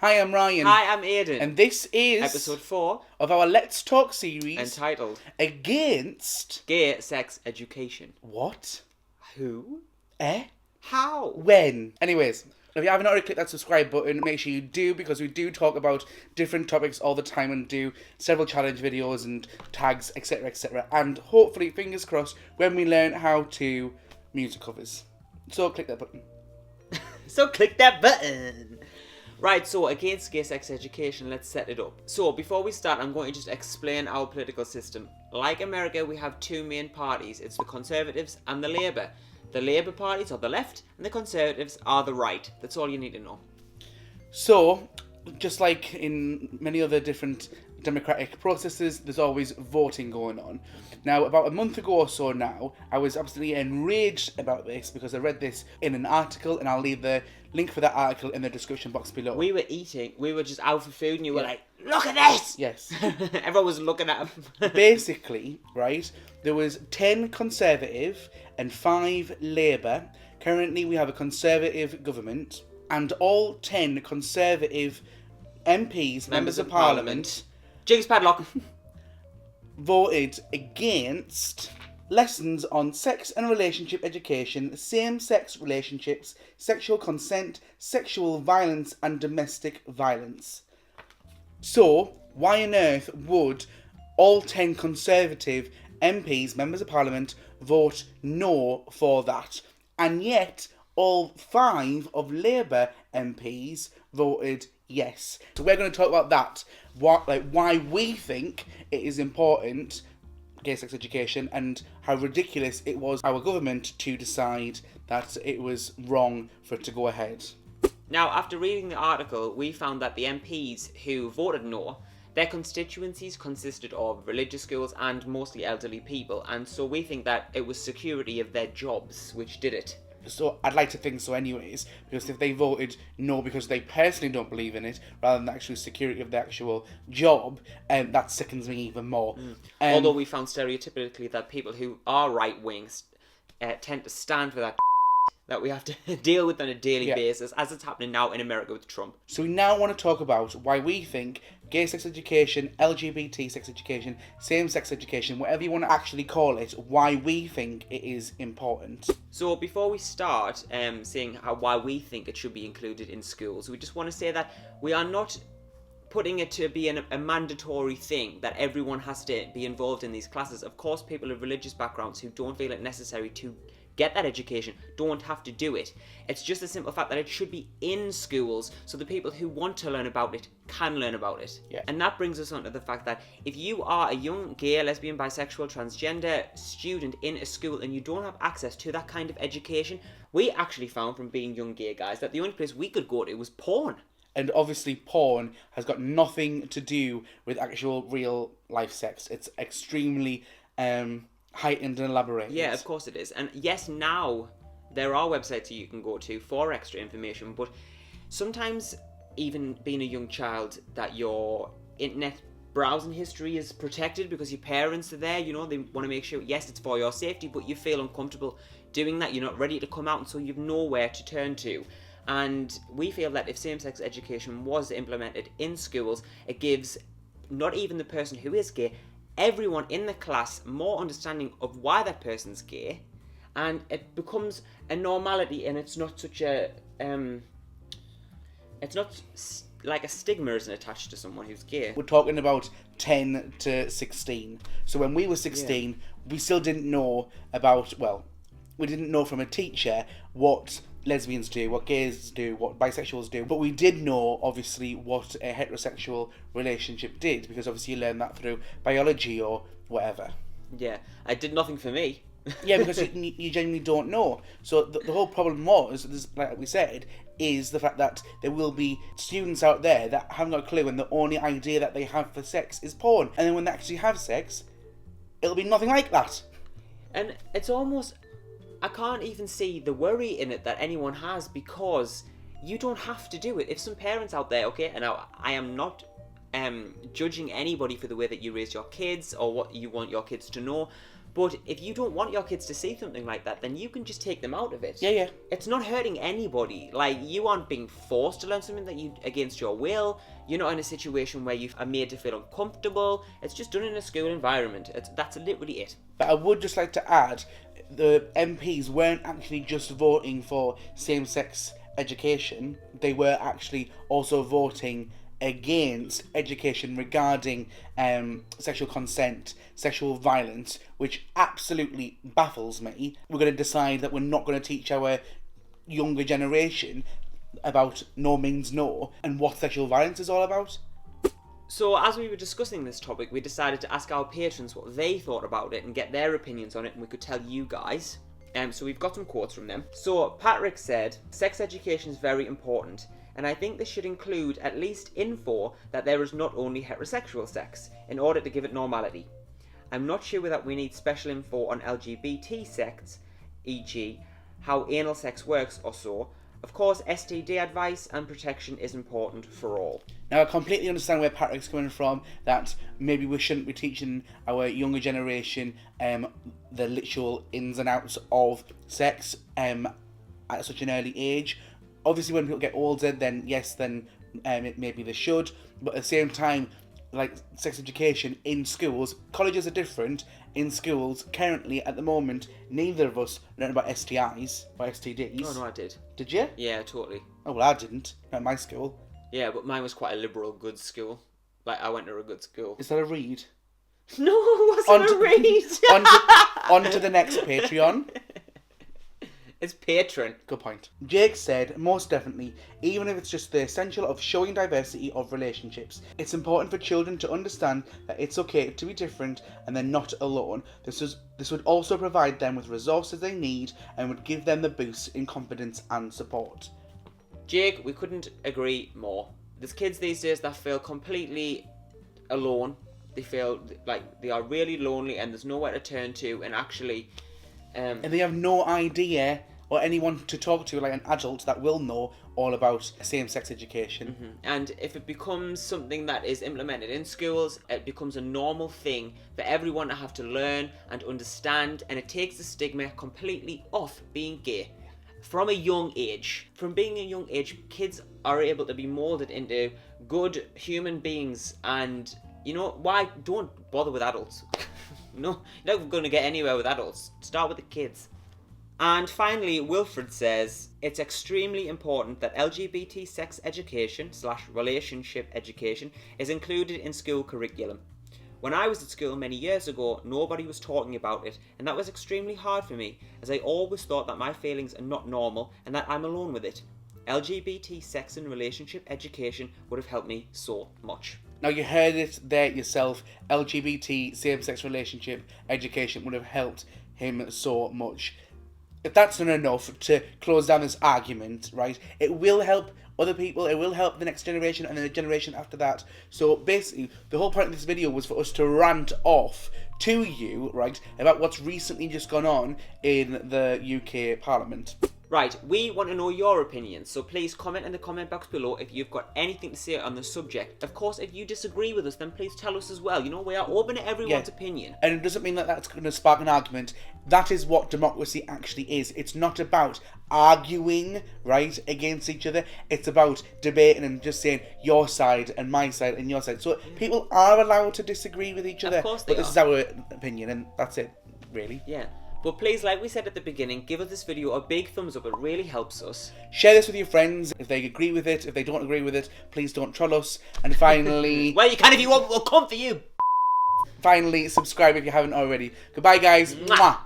Hi, I'm Ryan. Hi, I'm Aiden. And this is episode 4 of our Let's Talk series entitled Against Gay Sex Education. What? Who? How? How? When? Anyways, if you haven't already clicked that subscribe button, make sure you do, because we do talk about different topics all the time and do several challenge videos and tags, etc, etc. And hopefully, fingers crossed, when we learn how to music covers. So click that button. Right, so against gay sex education, let's set it up. So before we start, I'm going to just explain our political system. Like America, we have two main parties. It's the Conservatives and the Labour. The Labour parties are the left and the Conservatives are the right. That's all you need to know. So, just like in many other different democratic processes, there's always voting going on. Now, about a month ago or so now, I was absolutely enraged about this because I read this in an article, and I'll leave the link for that article in the description box below. We were just out for food and you were like, look at this! Yes. Everyone was looking at him. Basically, right, there was 10 Conservative and 5 Labour. Currently, we have a Conservative government, and all 10 Conservative MPs, members of Parliament, Jinx padlock, voted against lessons on sex and relationship education, same-sex relationships, sexual consent, sexual violence and domestic violence. So, why on earth would all 10 Conservative MPs, members of Parliament, vote no for that? And yet, all 5 of Labour MPs voted yes. So we're going to talk about that. Why we think it is important, gay sex education, and how ridiculous it was our government to decide that it was wrong for it to go ahead. Now, after reading the article, we found that the MPs who voted no, their constituencies consisted of religious schools and mostly elderly people, and so we think that it was security of their jobs which did it. So I'd like to think so anyways, because if they voted no because they personally don't believe in it, rather than the actual security of the actual job, that sickens me even more. Although we found stereotypically that people who are right-wings tend to stand for that we have to deal with on a daily basis, as it's happening now in America with Trump. So we now want to talk about why we think gay sex education, LGBT sex education, same-sex education, whatever you want to actually call it, why we think it is important. So before we start saying why we think it should be included in schools, we just want to say that we are not putting it to be a mandatory thing that everyone has to be involved in these classes. Of course, people of religious backgrounds who don't feel it necessary to get that education don't have to do it. It's just the simple fact that it should be in schools so the people who want to learn about it can learn about it. Yeah. And that brings us on to the fact that if you are a young gay, lesbian, bisexual, transgender student in a school and you don't have access to that kind of education, we actually found from being young gay guys that the only place we could go to was porn. And obviously porn has got nothing to do with actual real life sex. It's extremely heightened and elaborated. Yeah, of course it is. And yes, now there are websites you can go to for extra information, but sometimes even being a young child, that your internet browsing history is protected because your parents are there, you know, they want to make sure, yes, it's for your safety, but you feel uncomfortable doing that, you're not ready to come out, and so you've nowhere to turn to. And we feel that if same-sex education was implemented in schools, it gives not even the person who is gay, everyone in the class more understanding of why that person's gay, and it becomes a normality, and it's not such a it's not like a stigma isn't attached to someone who's gay. We're talking about 10 to 16. So when we were 16, we still didn't know about, well, we didn't know from a teacher what lesbians do, what gays do, what bisexuals do, but we did know, obviously, what a heterosexual relationship did, because obviously you learn that through biology or whatever. Yeah, it did nothing for me. Yeah, because you genuinely don't know. So the whole problem was, like we said, is the fact that there will be students out there that haven't got a clue, and the only idea that they have for sex is porn. And then when they actually have sex, it'll be nothing like that. And it's almost, I can't even see the worry in it that anyone has, because you don't have to do it. If some parents out there, okay, and I am not judging anybody for the way that you raise your kids or what you want your kids to know, But if you don't want your kids to see something like that, then you can just take them out of it. Yeah, yeah. It's not hurting anybody. Like, you aren't being forced to learn something that you against your will. You're not in a situation where you are made to feel uncomfortable. It's just done in a school environment. That's literally it. But I would just like to add, the MPs weren't actually just voting for same-sex education. They were actually also voting against education regarding sexual consent, sexual violence, which absolutely baffles me. We're going to decide that we're not going to teach our younger generation about no means no and what sexual violence is all about. So as we were discussing this topic, we decided to ask our patrons what they thought about it and get their opinions on it, and we could tell you guys. So we've got some quotes from them. So Patrick said, sex education is very important, and I think this should include at least info that there is not only heterosexual sex, in order to give it normality. I'm not sure that we need special info on LGBT sex, e.g. how anal sex works or so. Of course, STD advice and protection is important for all. Now, I completely understand where Patrick's coming from, that maybe we shouldn't be teaching our younger generation the literal ins and outs of sex at such an early age. Obviously, when people get older, then yes, maybe they should. But at the same time, like sex education in schools, colleges are different. In schools, currently, at the moment, neither of us learn about STIs or STDs. Oh, no, I did. Did you? Yeah, totally. Oh, well, I didn't. Not at my school. Yeah, but mine was quite a liberal, good school. Like, I went to a good school. Is that a read? No, it wasn't a read. On to the next Patreon. It's patron. Good point. Jake said, most definitely, even if it's just the essential of showing diversity of relationships. It's important for children to understand that it's okay to be different and they're not alone. This would also provide them with resources they need and would give them the boost in confidence and support. Jake, we couldn't agree more. There's kids these days that feel completely alone. They feel like they are really lonely and there's nowhere to turn to, and actually... and they have no idea or anyone to talk to, like an adult that will know all about same-sex education. Mm-hmm. And if it becomes something that is implemented in schools, it becomes a normal thing for everyone to have to learn and understand, and it takes the stigma completely off being gay. From a young age. From being a young age, kids are able to be moulded into good human beings, and you know, why don't bother with adults? No, you're not going to get anywhere with adults. Start with the kids. And finally, Wilfred says, it's extremely important that LGBT sex education / relationship education is included in school curriculum. When I was at school many years ago, nobody was talking about it, and that was extremely hard for me, as I always thought that my feelings are not normal and that I'm alone with it. LGBT sex and relationship education would have helped me so much. Now, you heard it there yourself. LGBT same-sex relationship education would have helped him so much. If that's not enough to close down this argument, right, it will help other people, it will help the next generation and then the generation after that. So basically, the whole point of this video was for us to rant off to you, right, about what's recently just gone on in the UK Parliament. Right, we want to know your opinions, so please comment in the comment box below if you've got anything to say on the subject. Of course, if you disagree with us, then please tell us as well. You know, we are open to everyone's opinion. And it doesn't mean that that's going to spark an argument. That is what democracy actually is. It's not about arguing, right, against each other. It's about debating and just saying your side and my side and your side. So people are allowed to disagree with each other. Of course they are. But this is our opinion, and that's it, really. Yeah. But please, like we said at the beginning, give us this video a big thumbs up. It really helps us. Share this with your friends if they agree with it. If they don't agree with it, please don't troll us. And finally... well, you can if you want. We'll come for you. Finally, subscribe if you haven't already. Goodbye, guys. Mwah.